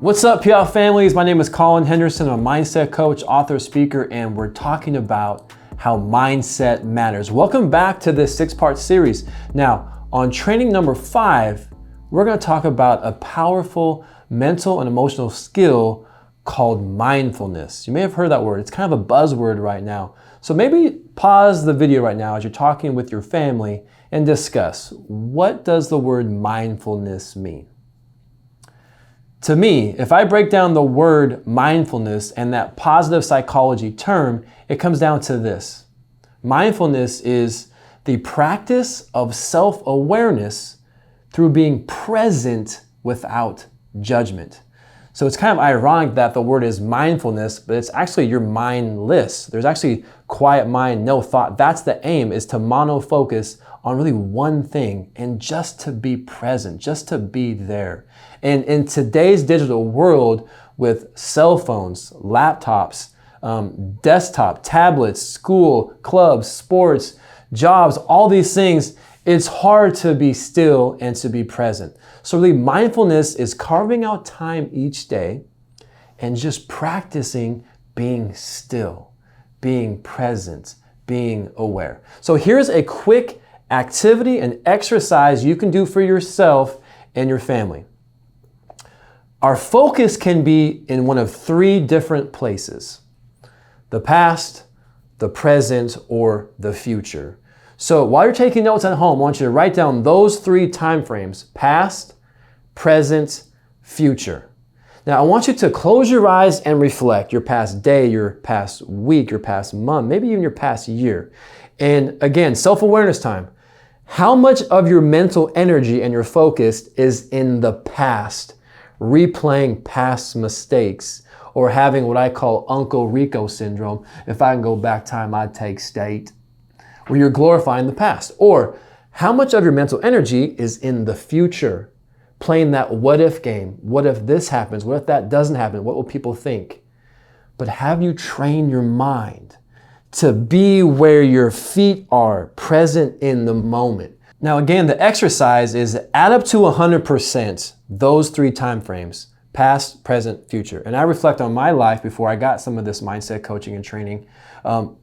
What's up, Puyallup families? My name is Colin Henderson. I'm a mindset coach, author, speaker, and we're talking about how mindset matters. Welcome back to this 6-part series. Now, on training number 5, we're going to talk about a powerful mental and emotional skill called mindfulness. You may have heard that word. It's kind of a buzzword right now. So maybe pause the video right now as you're talking with your family and discuss, what does the word mindfulness mean? To me, if I break down the word mindfulness and that positive psychology term, it comes down to this. Mindfulness is the practice of self-awareness through being present without judgment. So it's kind of ironic that the word is mindfulness, but it's actually you're mindless. There's actually quiet mind, no thought. That's the aim, is to monofocus on really one thing and just to be present, just to be there. And in today's digital world with cell phones, laptops, desktop, tablets, school, clubs, sports, jobs, all these things, it's hard to be still and to be present. So really mindfulness is carving out time each day and just practicing being still, being present, being aware. So here's a quick activity and exercise you can do for yourself and your family. Our focus can be in one of 3 different places: the past, the present, or the future. So while you're taking notes at home, I want you to write down those 3 time frames: past, present, future. Now I want you to close your eyes and reflect your past day, your past week, your past month, maybe even your past year. And again, self-awareness time. How much of your mental energy and your focus is in the past, replaying past mistakes, or having what I call Uncle Rico syndrome? If I can go back time, I'd take state. Where you're glorifying the past. Or how much of your mental energy is in the future, playing that what if game? What if this happens? What if that doesn't happen? What will people think? But have you trained your mind to be where your feet are, present in the moment? Now again, the exercise is add up to 100% those 3 time frames: past, present, future. And I reflect on my life before I got some of this mindset coaching and training.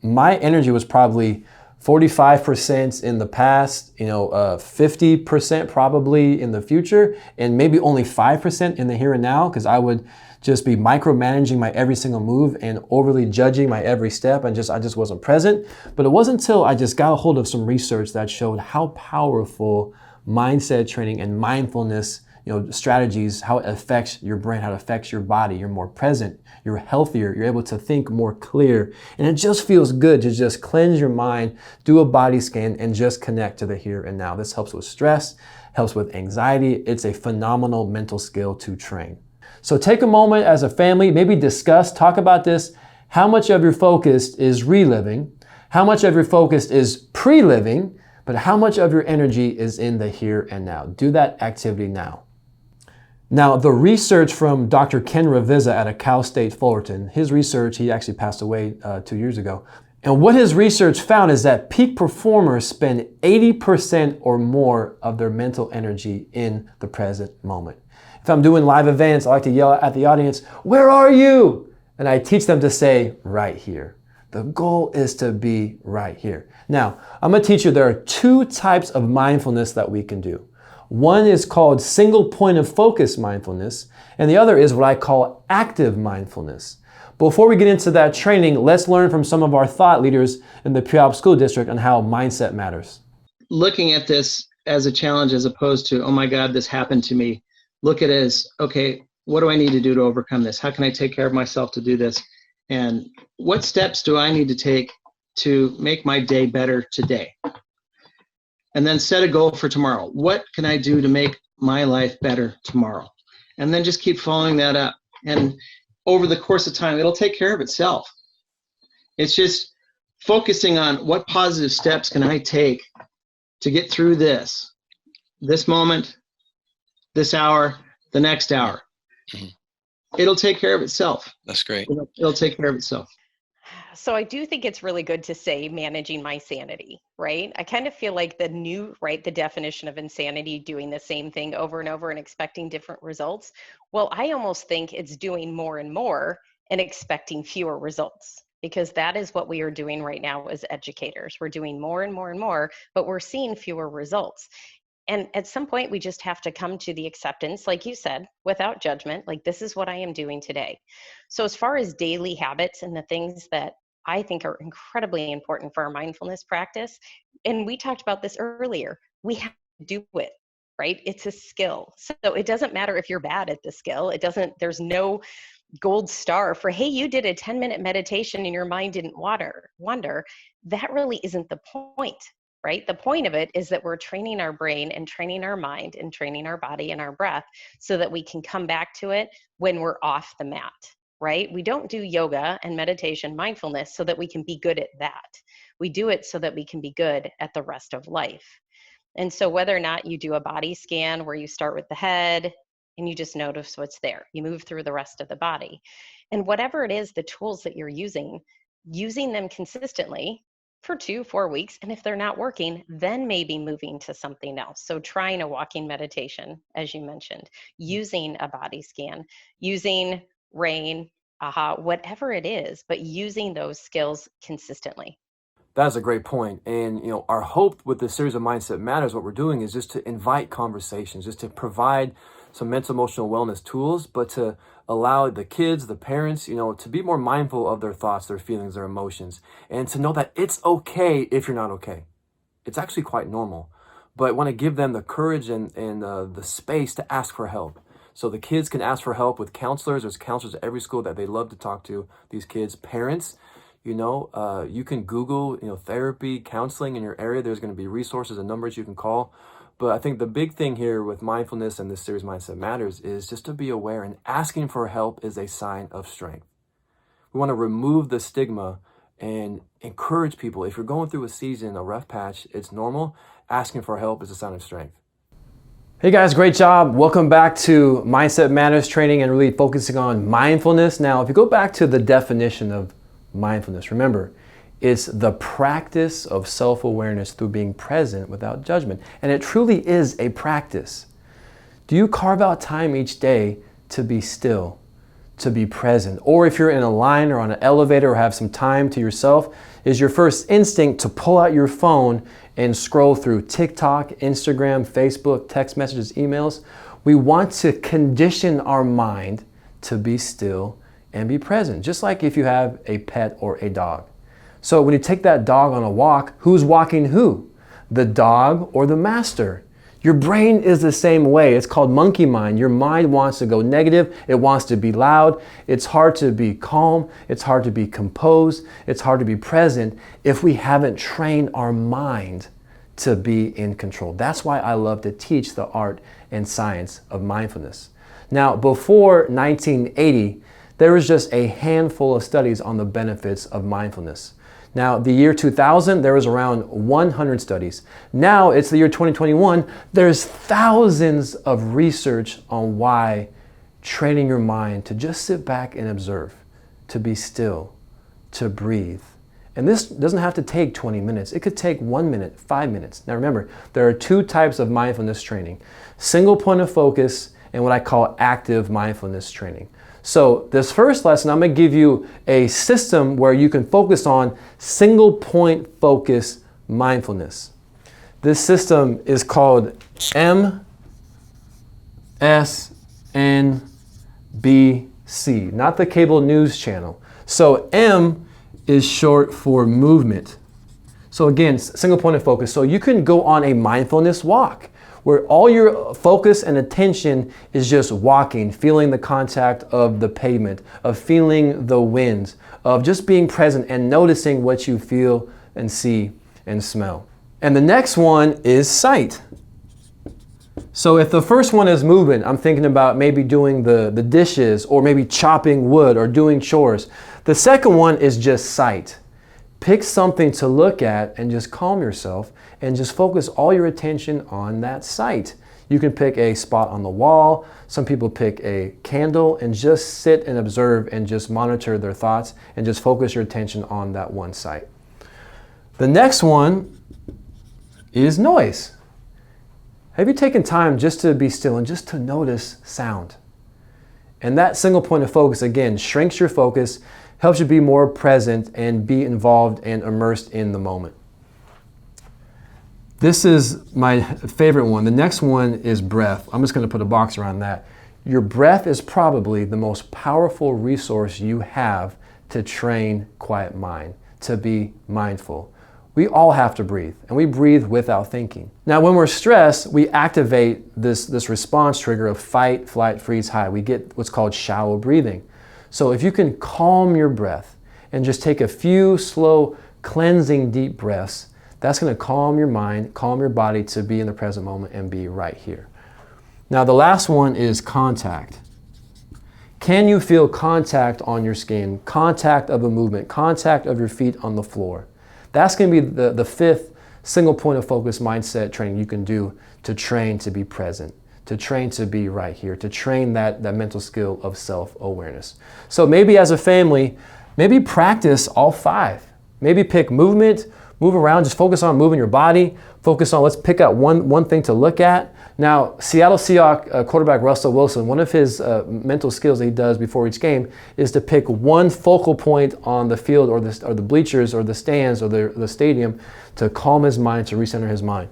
My energy was probably 45% in the past, 50% probably in the future, and maybe only 5% in the here and now, because I would just be micromanaging my every single move and overly judging my every step, and I just wasn't present. But it wasn't until I just got a hold of some research that showed how powerful mindset training and mindfulness strategies, how it affects your brain, how it affects your body. You're more present, you're healthier, you're able to think more clear. And it just feels good to just cleanse your mind, do a body scan, and just connect to the here and now. This helps with stress, helps with anxiety. It's a phenomenal mental skill to train. So take a moment as a family, maybe discuss, talk about this. How much of your focus is reliving? How much of your focus is pre-living? But how much of your energy is in the here and now? Do that activity now. Now, the research from Dr. Ken Ravizza at Cal State Fullerton, his research, he actually passed away 2 years ago. And what his research found is that peak performers spend 80% or more of their mental energy in the present moment. If I'm doing live events, I like to yell at the audience, "Where are you?" And I teach them to say, "Right here." The goal is to be right here. Now, I'm going to teach you there are 2 types of mindfulness that we can do. One is called single point of focus mindfulness, and the other is what I call active mindfulness. Before we get into that training, let's learn from some of our thought leaders in the Puyallup School District on how mindset matters. Looking at this as a challenge as opposed to, oh my God, this happened to me. Look at it as, okay, what do I need to do to overcome this? How can I take care of myself to do this? And what steps do I need to take to make my day better today? And then set a goal for tomorrow. What can I do to make my life better tomorrow? And then just keep following that up. And over the course of time, it'll take care of itself. It's just focusing on what positive steps can I take to get through this moment, this hour, the next hour. It'll take care of itself. That's great. It'll take care of itself. So I do think it's really good to say managing my sanity, right? I kind of feel like the definition of insanity, doing the same thing over and over and expecting different results. Well, I almost think it's doing more and more and expecting fewer results, because that is what we are doing right now as educators. We're doing more and more and more, but we're seeing fewer results. And at some point, we just have to come to the acceptance, like you said, without judgment, like this is what I am doing today. So, as far as daily habits and the things that I think are incredibly important for our mindfulness practice, and we talked about this earlier, we have to do it, right? It's a skill. So, it doesn't matter if you're bad at the skill. There's no gold star for, hey, you did a 10-minute meditation and your mind didn't wander. That really isn't the point, right? The point of it is that we're training our brain and training our mind and training our body and our breath so that we can come back to it when we're off the mat, right? We don't do yoga and meditation, mindfulness, so that we can be good at that. We do it so that we can be good at the rest of life. And so whether or not you do a body scan where you start with the head and you just notice what's there, you move through the rest of the body. And whatever it is, the tools that you're using them consistently for 2-4 weeks. And if they're not working, then maybe moving to something else. So trying a walking meditation, as you mentioned, using a body scan, using rain, whatever it is, but using those skills consistently. That's a great point. And, our hope with this series of Mindset Matters, what we're doing is just to invite conversations, just to provide some mental emotional wellness tools, but to allow the kids, the parents, to be more mindful of their thoughts, their feelings, their emotions, and to know that it's okay if you're not okay. It's actually quite normal, but I want to give them the courage and the space to ask for help. So the kids can ask for help with counselors. There's counselors at every school that they love to talk to these kids. Parents, you can Google, therapy, counseling in your area. There's going to be resources and numbers you can call. But I think the big thing here with mindfulness and this series Mindset Matters is just to be aware, and asking for help is a sign of strength. We want to remove the stigma and encourage people. If you're going through a season, a rough patch, it's normal. Asking for help is a sign of strength. Hey guys, great job. Welcome back to Mindset Matters training and really focusing on mindfulness. Now, if you go back to the definition of mindfulness, remember, it's the practice of self-awareness through being present without judgment. And it truly is a practice. Do you carve out time each day to be still, to be present? Or if you're in a line or on an elevator or have some time to yourself, is your first instinct to pull out your phone and scroll through TikTok, Instagram, Facebook, text messages, emails? We want to condition our mind to be still and be present, just like if you have a pet or a dog. So when you take that dog on a walk, who's walking who? The dog or the master? Your brain is the same way. It's called monkey mind. Your mind wants to go negative. It wants to be loud. It's hard to be calm. It's hard to be composed. It's hard to be present if we haven't trained our mind to be in control. That's why I love to teach the art and science of mindfulness. Now, before 1980, there was just a handful of studies on the benefits of mindfulness. Now, the year 2000, there was around 100 studies. Now, it's the year 2021. There's thousands of research on why training your mind to just sit back and observe, to be still, to breathe. And this doesn't have to take 20 minutes. It could take 1 minute, 5 minutes. Now remember, there are two types of mindfulness training: single point of focus and what I call active mindfulness training. So this first lesson, I'm going to give you a system where you can focus on single point focus mindfulness. This system is called MSNBC, not the cable news channel. So M is short for movement. So again, single point of focus. So you can go on a mindfulness walk where all your focus and attention is just walking, feeling the contact of the pavement, of feeling the wind, of just being present and noticing what you feel and see and smell. And the next one is sight. So if the first one is movement, I'm thinking about maybe doing the dishes or maybe chopping wood or doing chores. The second one is just sight. Pick something to look at and just calm yourself and just focus all your attention on that sight. You can pick a spot on the wall. Some people pick a candle and just sit and observe and just monitor their thoughts and just focus your attention on that one sight. The next one is noise. Have you taken time just to be still and just to notice sound? And that single point of focus, again, shrinks your focus, helps you be more present and be involved and immersed in the moment. This is my favorite one. The next one is breath. I'm just going to put a box around that. Your breath is probably the most powerful resource you have to train quiet mind, to be mindful. We all have to breathe, and we breathe without thinking. Now, when we're stressed, we activate this response trigger of fight, flight, freeze, hide. We get what's called shallow breathing. So if you can calm your breath and just take a few slow, cleansing, deep breaths, that's going to calm your mind, calm your body to be in the present moment and be right here. Now, the last one is contact. Can you feel contact on your skin, contact of a movement, contact of your feet on the floor? That's going to be the fifth single point of focus mindset training you can do to train to be present, to train to be right here, to train that mental skill of self-awareness. So maybe as a family, maybe practice all five. Maybe pick movement, move around, just focus on moving your body, focus on, let's pick out one thing to look at. Now, Seattle Seahawks quarterback Russell Wilson, one of his mental skills that he does before each game is to pick one focal point on the field or the bleachers or the stands or the stadium to calm his mind, to recenter his mind.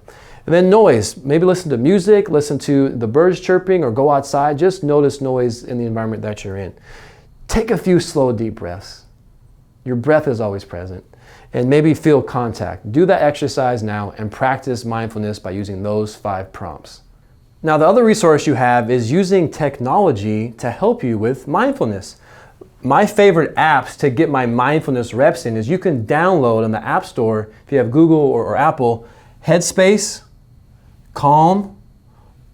And then noise, maybe listen to music, listen to the birds chirping or go outside, just notice noise in the environment that you're in. Take a few slow, deep breaths. Your breath is always present. And maybe feel contact. Do that exercise now and practice mindfulness by using those 5 prompts. Now, the other resource you have is using technology to help you with mindfulness. My favorite apps to get my mindfulness reps in is you can download on the App Store, if you have Google or Apple, Headspace, Calm,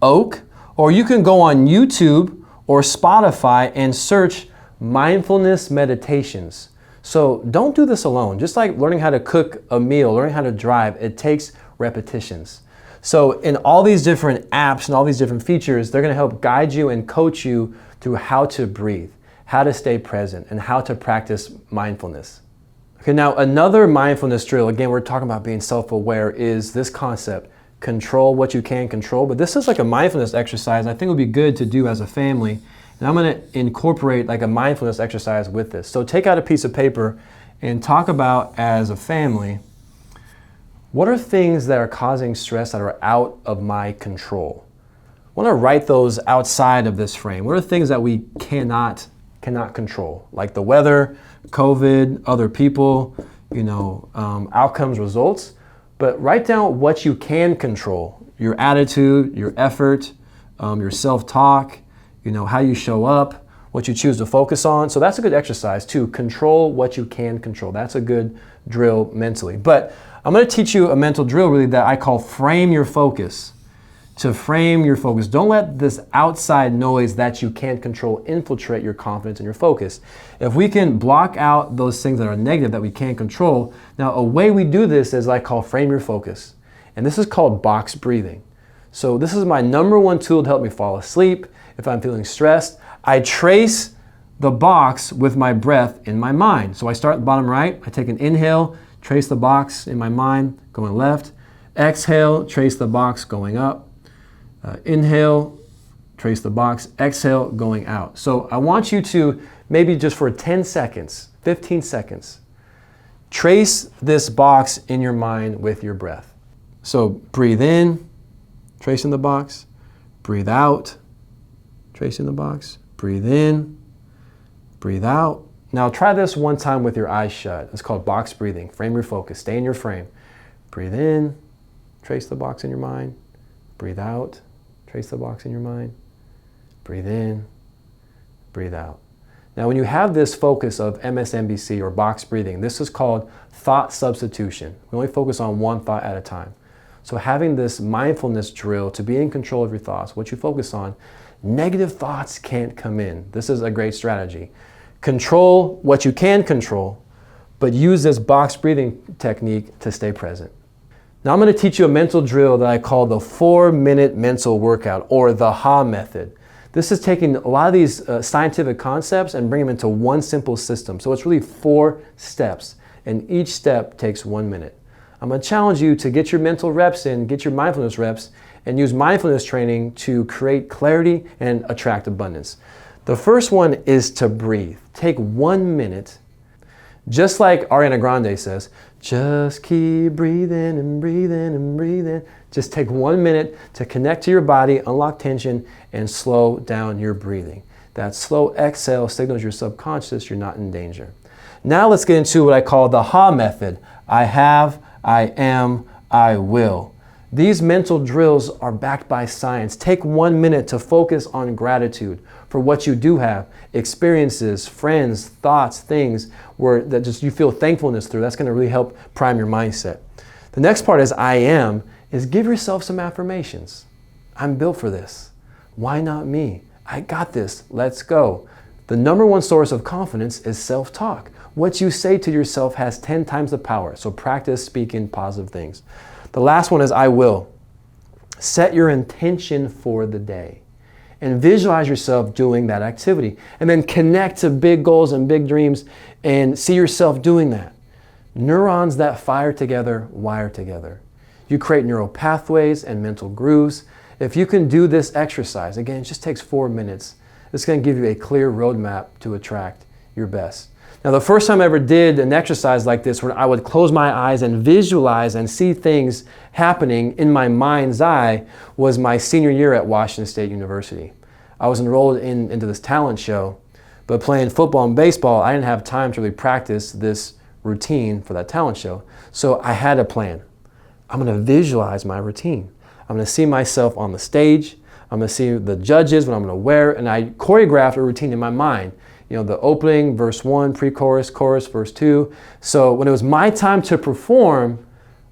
Oak, or you can go on YouTube or Spotify and search mindfulness meditations. So don't do this alone. Just like learning how to cook a meal, learning how to drive, it takes repetitions. So in all these different apps and all these different features, they're going to help guide you and coach you through how to breathe, how to stay present, and how to practice mindfulness. Okay, now another mindfulness drill, again, we're talking about being self-aware, is this concept, control what you can control. But this is like a mindfulness exercise I think would be good to do as a family. And I'm going to incorporate like a mindfulness exercise with this. So take out a piece of paper and talk about, as a family, what are things that are causing stress that are out of my control? I want to write those outside of this frame. What are things that we cannot control? Like the weather, COVID, other people, outcomes, results. But write down what you can control. Your attitude, your effort, your self-talk, how you show up, what you choose to focus on. So that's a good exercise to control what you can control. That's a good drill mentally. But I'm going to teach you a mental drill really that I call frame your focus. To frame your focus. Don't let this outside noise that you can't control infiltrate your confidence and your focus. If we can block out those things that are negative that we can't control, now a way we do this is I call frame your focus. And this is called box breathing. So this is my number one tool to help me fall asleep. If I'm feeling stressed, I trace the box with my breath in my mind. So I start at the bottom right, I take an inhale, trace the box in my mind, going left. Exhale, trace the box going up. Inhale, trace the box. Exhale, going out. So I want you to, maybe just for 10 seconds, 15 seconds, trace this box in your mind with your breath. So breathe in, tracing the box. Breathe out, tracing the box. Breathe in, breathe out. Now try this one time with your eyes shut. It's called box breathing. Frame your focus. Stay in your frame. Breathe in, trace the box in your mind. Breathe out, trace the box in your mind. Breathe in, breathe out. Now when you have this focus of MSNBC or box breathing, this is called thought substitution. We only focus on one thought at a time. So having this mindfulness drill to be in control of your thoughts, what you focus on, negative thoughts can't come in. This is a great strategy. Control what you can control, but use this box breathing technique to stay present. Now I'm going to teach you a mental drill that I call the 4-minute mental workout, or the HA method. This is taking a lot of these scientific concepts and bringing them into one simple system. So it's really 4 steps, and each step takes 1 minute. I'm going to challenge you to get your mental reps in, get your mindfulness reps, and use mindfulness training to create clarity and attract abundance. The first one is to breathe. Take 1 minute, just like Ariana Grande says, just keep breathing and breathing and breathing. Just take 1 minute to connect to your body, unlock tension, and slow down your breathing. That slow exhale signals your subconscious you're not in danger. Now let's get into what I call the HA method. I have, I am, I will. These mental drills are backed by science. Take 1 minute to focus on gratitude for what you do have, experiences, friends, thoughts, things that just you feel thankfulness through. That's going to really help prime your mindset. The next part is I am, is give yourself some affirmations. I'm built for this. Why not me? I got this. Let's go. The number one source of confidence is self-talk. What you say to yourself has 10 times the power. So practice speaking positive things. The last one is I will. Set your intention for the day and visualize yourself doing that activity, and then connect to big goals and big dreams and see yourself doing that. Neurons that fire together wire together. You create neural pathways and mental grooves. If you can do this exercise, again, it just takes 4 minutes. It's going to give you a clear roadmap to attract your best. Now, the first time I ever did an exercise like this, where I would close my eyes and visualize and see things happening in my mind's eye, was my senior year at Washington State University. I was enrolled into this talent show, but playing football and baseball, I didn't have time to really practice this routine for that talent show. So I had a plan. I'm going to visualize my routine. I'm going to see myself on the stage. I'm going to see the judges, what I'm going to wear, and I choreographed a routine in my mind. You know, the opening, verse 1, pre-chorus, chorus, verse 2. So when it was my time to perform,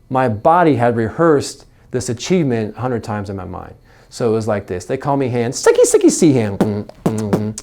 my body had rehearsed this achievement 100 times in my mind. So it was like this. They call me hand, sticky, sticky, see hand. Boom!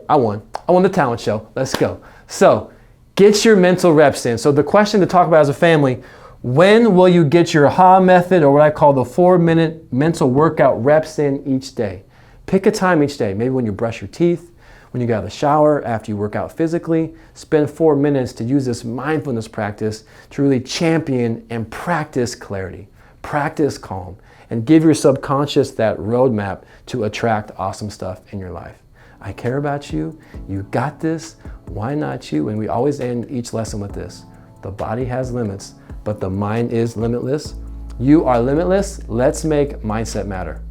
I won. I won the talent show. Let's go. So get your mental reps in. So the question to talk about as a family, when will you get your HA method, or what I call the 4-minute mental workout reps in each day? Pick a time each day, maybe when you brush your teeth, when you get out of the shower, after you work out physically. Spend 4 minutes to use this mindfulness practice to really champion and practice clarity, practice calm, and give your subconscious that roadmap to attract awesome stuff in your life. I care about you. You got this. Why not you? And we always end each lesson with this. The body has limits, but the mind is limitless. You are limitless. Let's make mindset matter.